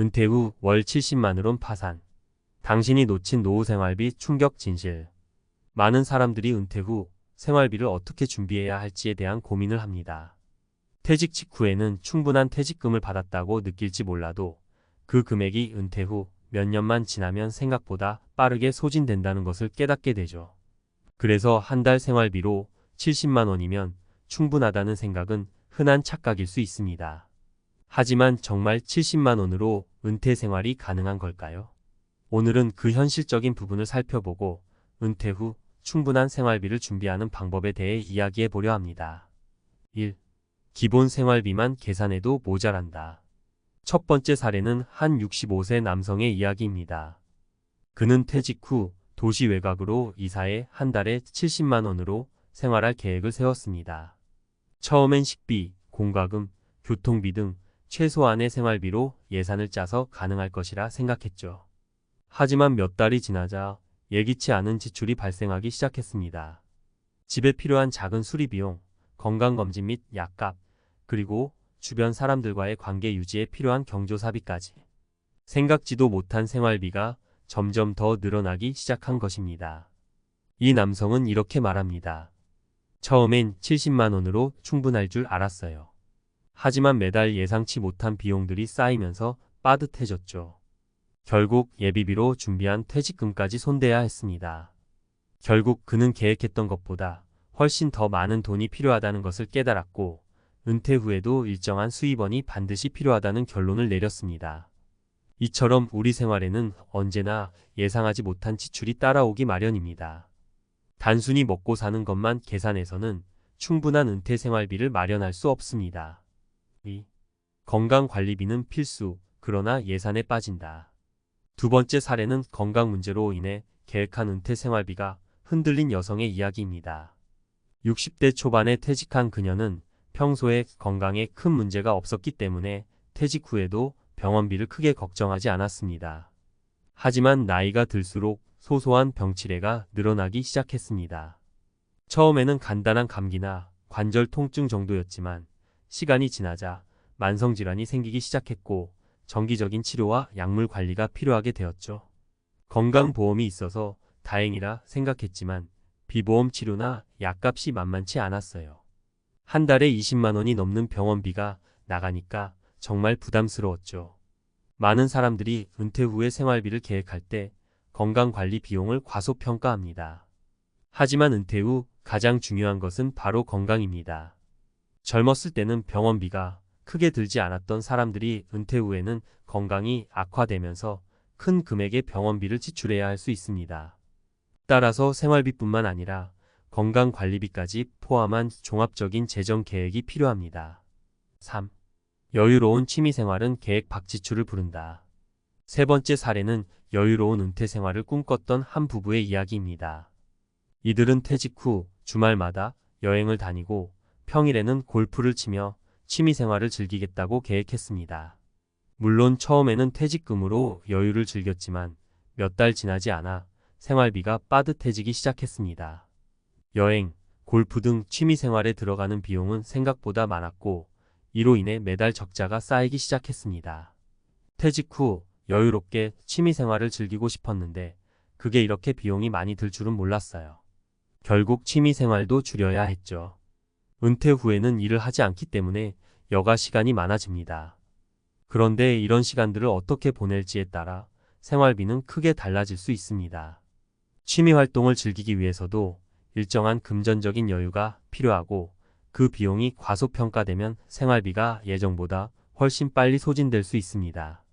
은퇴 후 월 70만 원 파산. 당신이 놓친 노후 생활비 충격 진실. 많은 사람들이 은퇴 후 생활비를 어떻게 준비해야 할지에 대한 고민을 합니다. 퇴직 직후에는 충분한 퇴직금을 받았다고 느낄지 몰라도 그 금액이 은퇴 후 몇 년만 지나면 생각보다 빠르게 소진된다는 것을 깨닫게 되죠. 그래서 한 달 생활비로 70만 원이면 충분하다는 생각은 흔한 착각일 수 있습니다. 하지만 정말 70만 원으로 은퇴 생활이 가능한 걸까요? 오늘은 그 현실적인 부분을 살펴보고 은퇴 후 충분한 생활비를 준비하는 방법에 대해 이야기해 보려 합니다. 1. 기본 생활비만 계산해도 모자란다. 첫 번째 사례는 한 65세 남성의 이야기입니다. 그는 퇴직 후 도시 외곽으로 이사해 한 달에 70만 원으로 생활할 계획을 세웠습니다. 처음엔 식비, 공과금, 교통비 등 최소한의 생활비로 예산을 짜서 가능할 것이라 생각했죠. 하지만 몇 달이 지나자 예기치 않은 지출이 발생하기 시작했습니다. 집에 필요한 작은 수리비용, 건강검진 및 약값, 그리고 주변 사람들과의 관계 유지에 필요한 경조사비까지. 생각지도 못한 생활비가 점점 더 늘어나기 시작한 것입니다. 이 남성은 이렇게 말합니다. 처음엔 70만 원으로 충분할 줄 알았어요. 하지만 매달 예상치 못한 비용들이 쌓이면서 빠듯해졌죠. 결국 예비비로 준비한 퇴직금까지 손대야 했습니다. 결국 그는 계획했던 것보다 훨씬 더 많은 돈이 필요하다는 것을 깨달았고 은퇴 후에도 일정한 수입원이 반드시 필요하다는 결론을 내렸습니다. 이처럼 우리 생활에는 언제나 예상하지 못한 지출이 따라오기 마련입니다. 단순히 먹고 사는 것만 계산해서는 충분한 은퇴 생활비를 마련할 수 없습니다. 2. 건강관리비는 필수, 그러나 예산에 빠진다. 두 번째 사례는 건강 문제로 인해 계획한 은퇴 생활비가 흔들린 여성의 이야기입니다. 60대 초반에 퇴직한 그녀는 평소에 건강에 큰 문제가 없었기 때문에 퇴직 후에도 병원비를 크게 걱정하지 않았습니다. 하지만 나이가 들수록 소소한 병치레가 늘어나기 시작했습니다. 처음에는 간단한 감기나 관절 통증 정도였지만 시간이 지나자 만성질환이 생기기 시작했고 정기적인 치료와 약물 관리가 필요하게 되었죠. 건강보험이 있어서 다행이라 생각했지만 비보험 치료나 약값이 만만치 않았어요. 한 달에 20만 원이 넘는 병원비가 나가니까 정말 부담스러웠죠. 많은 사람들이 은퇴 후의 생활비를 계획할 때 건강관리 비용을 과소평가합니다. 하지만 은퇴 후 가장 중요한 것은 바로 건강입니다. 젊었을 때는 병원비가 크게 들지 않았던 사람들이 은퇴 후에는 건강이 악화되면서 큰 금액의 병원비를 지출해야 할 수 있습니다. 따라서 생활비뿐만 아니라 건강관리비까지 포함한 종합적인 재정 계획이 필요합니다. 3. 여유로운 취미생활은 계획 밖 지출을 부른다. 세 번째 사례는 여유로운 은퇴 생활을 꿈꿨던 한 부부의 이야기입니다. 이들은 퇴직 후 주말마다 여행을 다니고 평일에는 골프를 치며 취미생활을 즐기겠다고 계획했습니다. 물론 처음에는 퇴직금으로 여유를 즐겼지만 몇 달 지나지 않아 생활비가 빠듯해지기 시작했습니다. 여행, 골프 등 취미생활에 들어가는 비용은 생각보다 많았고 이로 인해 매달 적자가 쌓이기 시작했습니다. 퇴직 후 여유롭게 취미생활을 즐기고 싶었는데 그게 이렇게 비용이 많이 들 줄은 몰랐어요. 결국 취미생활도 줄여야 했죠. 은퇴 후에는 일을 하지 않기 때문에 여가 시간이 많아집니다. 그런데 이런 시간들을 어떻게 보낼지에 따라 생활비는 크게 달라질 수 있습니다. 취미활동을 즐기기 위해서도 일정한 금전적인 여유가 필요하고 그 비용이 과소평가되면 생활비가 예정보다 훨씬 빨리 소진될 수 있습니다.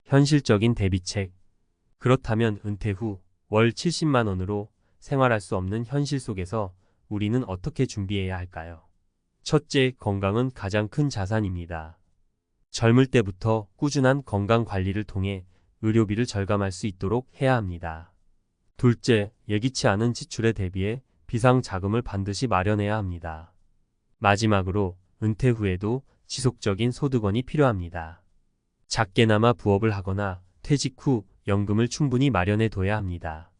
현실적인 대비책. 그렇다면 은퇴 후 월 70만 원으로 생활할 수 없는 현실 속에서 우리는 어떻게 준비해야 할까요? 첫째, 건강은 가장 큰 자산입니다. 젊을 때부터 꾸준한 건강 관리를 통해 의료비를 절감할 수 있도록 해야 합니다. 둘째, 예기치 않은 지출에 대비해 비상자금을 반드시 마련해야 합니다. 마지막으로 은퇴 후에도 지속적인 소득원이 필요합니다. 작게나마 부업을 하거나 퇴직 후 연금을 충분히 마련해 둬야 합니다.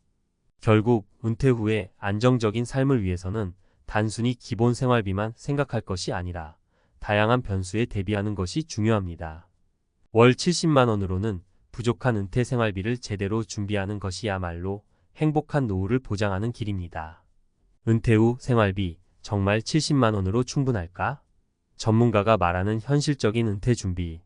결국 은퇴 후에 안정적인 삶을 위해서는 단순히 기본 생활비만 생각할 것이 아니라 다양한 변수에 대비하는 것이 중요합니다. 월 70만 원으로는 부족한 은퇴 생활비를 제대로 준비하는 것이야말로 행복한 노후를 보장하는 길입니다. 은퇴 후 생활비 정말 70만 원으로 충분할까? 전문가가 말하는 현실적인 은퇴 준비.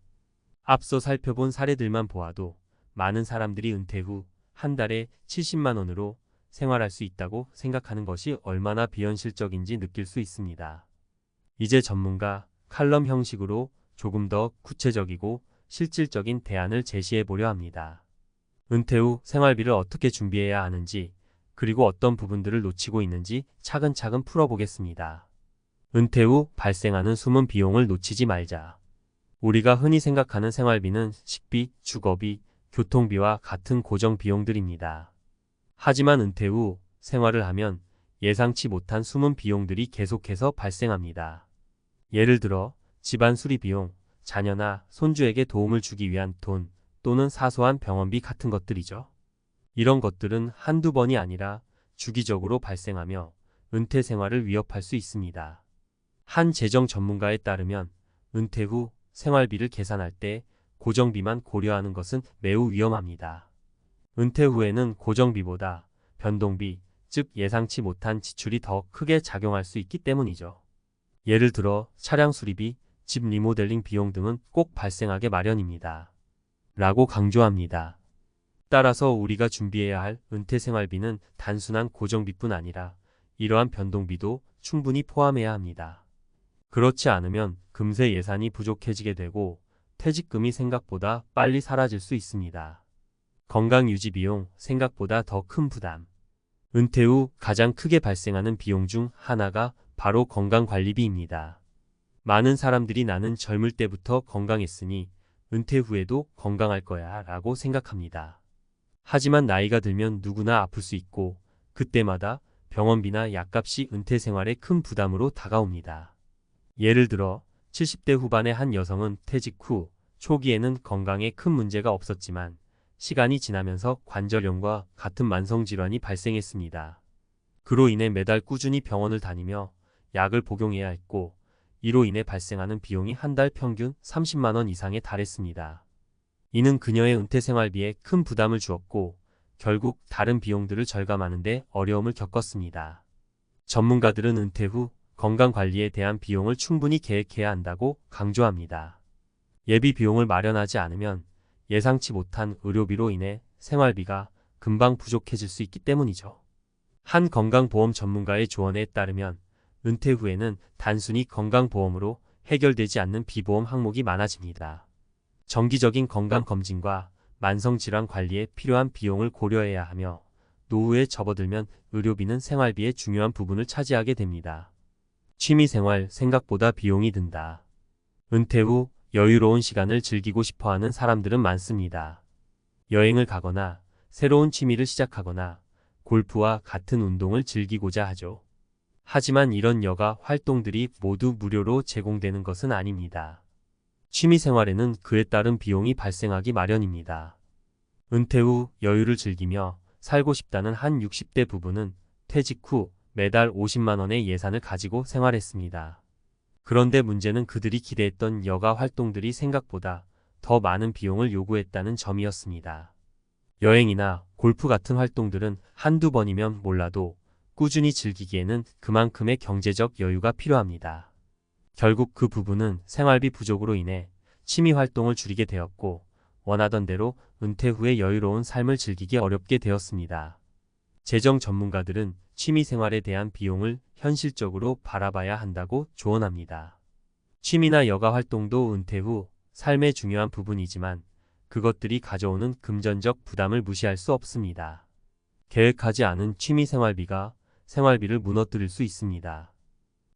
앞서 살펴본 사례들만 보아도 많은 사람들이 은퇴 후 한 달에 70만 원으로 생활할 수 있다고 생각하는 것이 얼마나 비현실적인지 느낄 수 있습니다. 이제 전문가 칼럼 형식으로 조금 더 구체적이고 실질적인 대안을 제시해 보려 합니다. 은퇴 후 생활비를 어떻게 준비해야 하는지, 그리고 어떤 부분들을 놓치고 있는지 차근차근 풀어보겠습니다. 은퇴 후 발생하는 숨은 비용을 놓치지 말자. 우리가 흔히 생각하는 생활비는 식비, 주거비, 교통비와 같은 고정 비용들입니다. 하지만 은퇴 후 생활을 하면 예상치 못한 숨은 비용들이 계속해서 발생합니다. 예를 들어 집안 수리 비용, 자녀나 손주에게 도움을 주기 위한 돈, 또는 사소한 병원비 같은 것들이죠. 이런 것들은 한두 번이 아니라 주기적으로 발생하며 은퇴 생활을 위협할 수 있습니다. 한 재정 전문가에 따르면 은퇴 후 생활비를 계산할 때 고정비만 고려하는 것은 매우 위험합니다. 은퇴 후에는 고정비보다 변동비, 즉 예상치 못한 지출이 더 크게 작용할 수 있기 때문이죠. 예를 들어 차량 수리비, 집 리모델링 비용 등은 꼭 발생하게 마련입니다. 라고 강조합니다. 따라서 우리가 준비해야 할 은퇴 생활비는 단순한 고정비뿐 아니라 이러한 변동비도 충분히 포함해야 합니다. 그렇지 않으면 금세 예산이 부족해지게 되고 퇴직금이 생각보다 빨리 사라질 수 있습니다. 건강 유지 비용, 생각보다 더 큰 부담. 은퇴 후 가장 크게 발생하는 비용 중 하나가 바로 건강관리비입니다. 많은 사람들이 나는 젊을 때부터 건강했으니 은퇴 후에도 건강할 거야 라고 생각합니다. 하지만 나이가 들면 누구나 아플 수 있고 그때마다 병원비나 약값이 은퇴 생활에 큰 부담으로 다가옵니다. 예를 들어 70대 후반의 한 여성은 퇴직 후 초기에는 건강에 큰 문제가 없었지만 시간이 지나면서 관절염과 같은 만성질환이 발생했습니다. 그로 인해 매달 꾸준히 병원을 다니며 약을 복용해야 했고 이로 인해 발생하는 비용이 한 달 평균 30만 원 이상에 달했습니다. 이는 그녀의 은퇴 생활비에 큰 부담을 주었고 결국 다른 비용들을 절감하는 데 어려움을 겪었습니다. 전문가들은 은퇴 후 건강관리에 대한 비용을 충분히 계획해야 한다고 강조합니다. 예비 비용을 마련하지 않으면 예상치 못한 의료비로 인해 생활비가 금방 부족해질 수 있기 때문이죠. 한 건강보험 전문가의 조언에 따르면 은퇴 후에는 단순히 건강보험으로 해결되지 않는 비보험 항목이 많아집니다. 정기적인 건강검진과 만성질환 관리에 필요한 비용을 고려해야 하며 노후에 접어들면 의료비는 생활비의 중요한 부분을 차지하게 됩니다. 취미생활 생각보다 비용이 든다. 은퇴 후 여유로운 시간을 즐기고 싶어하는 사람들은 많습니다. 여행을 가거나 새로운 취미를 시작하거나 골프와 같은 운동을 즐기고자 하죠. 하지만 이런 여가 활동들이 모두 무료로 제공되는 것은 아닙니다. 취미생활에는 그에 따른 비용이 발생하기 마련입니다. 은퇴 후 여유를 즐기며 살고 싶다는 한 60대 부부는 퇴직 후 매달 50만 원의 예산을 가지고 생활했습니다. 그런데 문제는 그들이 기대했던 여가 활동들이 생각보다 더 많은 비용을 요구했다는 점이었습니다. 여행이나 골프 같은 활동들은 한두 번이면 몰라도 꾸준히 즐기기에는 그만큼의 경제적 여유가 필요합니다. 결국 그 부부는 생활비 부족으로 인해 취미 활동을 줄이게 되었고 원하던 대로 은퇴 후에 여유로운 삶을 즐기기 어렵게 되었습니다. 재정 전문가들은 취미 생활에 대한 비용을 현실적으로 바라봐야 한다고 조언합니다. 취미나 여가 활동도 은퇴 후 삶의 중요한 부분이지만 그것들이 가져오는 금전적 부담을 무시할 수 없습니다. 계획하지 않은 취미 생활비가 생활비를 무너뜨릴 수 있습니다.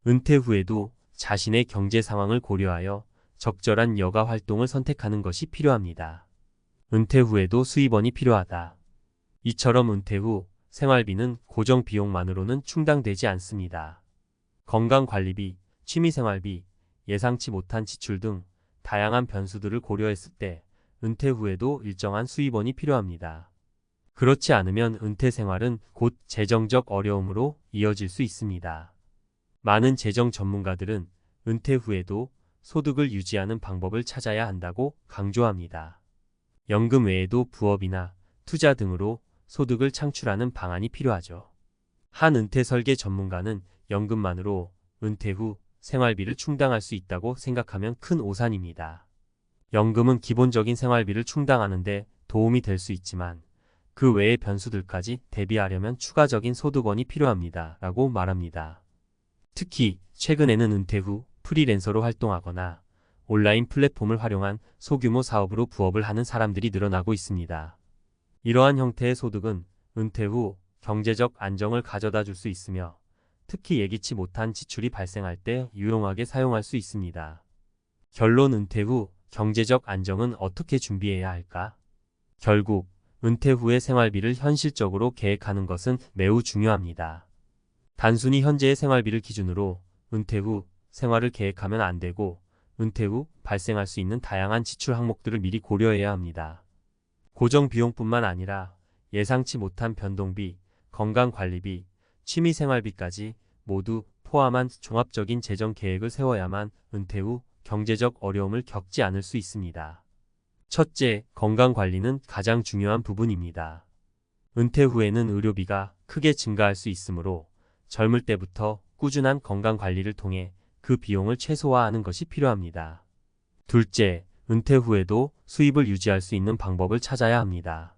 은퇴 후에도 자신의 경제 상황을 고려하여 적절한 여가 활동을 선택하는 것이 필요합니다. 은퇴 후에도 수입원이 필요하다. 이처럼 은퇴 후 생활비는 고정 비용만으로는 충당되지 않습니다. 건강관리비, 취미생활비, 예상치 못한 지출 등 다양한 변수들을 고려했을 때 은퇴 후에도 일정한 수입원이 필요합니다. 그렇지 않으면 은퇴 생활은 곧 재정적 어려움으로 이어질 수 있습니다. 많은 재정 전문가들은 은퇴 후에도 소득을 유지하는 방법을 찾아야 한다고 강조합니다. 연금 외에도 부업이나 투자 등으로 소득을 창출하는 방안이 필요하죠. 한 은퇴 설계 전문가는 연금만으로 은퇴 후 생활비를 충당할 수 있다고 생각하면 큰 오산입니다. 연금은 기본적인 생활비를 충당하는 데 도움이 될 수 있지만 그 외의 변수들까지 대비하려면 추가적인 소득원이 필요합니다. 라고 말합니다. 특히 최근에는 은퇴 후 프리랜서로 활동하거나 온라인 플랫폼을 활용한 소규모 사업으로 부업을 하는 사람들이 늘어나고 있습니다. 이러한 형태의 소득은 은퇴 후 경제적 안정을 가져다 줄 수 있으며 특히 예기치 못한 지출이 발생할 때 유용하게 사용할 수 있습니다. 결론 은퇴 후 경제적 안정은 어떻게 준비해야 할까? 결국 은퇴 후의 생활비를 현실적으로 계획하는 것은 매우 중요합니다. 단순히 현재의 생활비를 기준으로 은퇴 후 생활을 계획하면 안 되고 은퇴 후 발생할 수 있는 다양한 지출 항목들을 미리 고려해야 합니다. 고정 비용뿐만 아니라 예상치 못한 변동비, 건강관리비, 취미생활비까지 모두 포함한 종합적인 재정 계획을 세워야만 은퇴 후 경제적 어려움을 겪지 않을 수 있습니다. 첫째, 건강관리는 가장 중요한 부분입니다. 은퇴 후에는 의료비가 크게 증가할 수 있으므로 젊을 때부터 꾸준한 건강관리를 통해 그 비용을 최소화하는 것이 필요합니다. 둘째, 은퇴 후에도 수입을 유지할 수 있는 방법을 찾아야 합니다.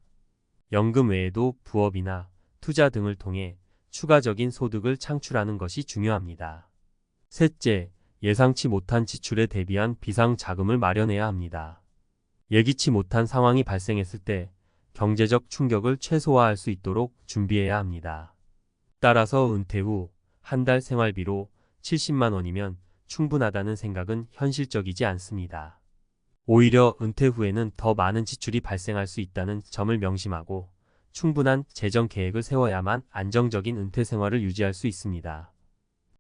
연금 외에도 부업이나 투자 등을 통해 추가적인 소득을 창출하는 것이 중요합니다. 셋째, 예상치 못한 지출에 대비한 비상자금을 마련해야 합니다. 예기치 못한 상황이 발생했을 때 경제적 충격을 최소화할 수 있도록 준비해야 합니다. 따라서 은퇴 후 한 달 생활비로 70만 원이면 충분하다는 생각은 현실적이지 않습니다. 오히려 은퇴 후에는 더 많은 지출이 발생할 수 있다는 점을 명심하고 충분한 재정 계획을 세워야만 안정적인 은퇴 생활을 유지할 수 있습니다.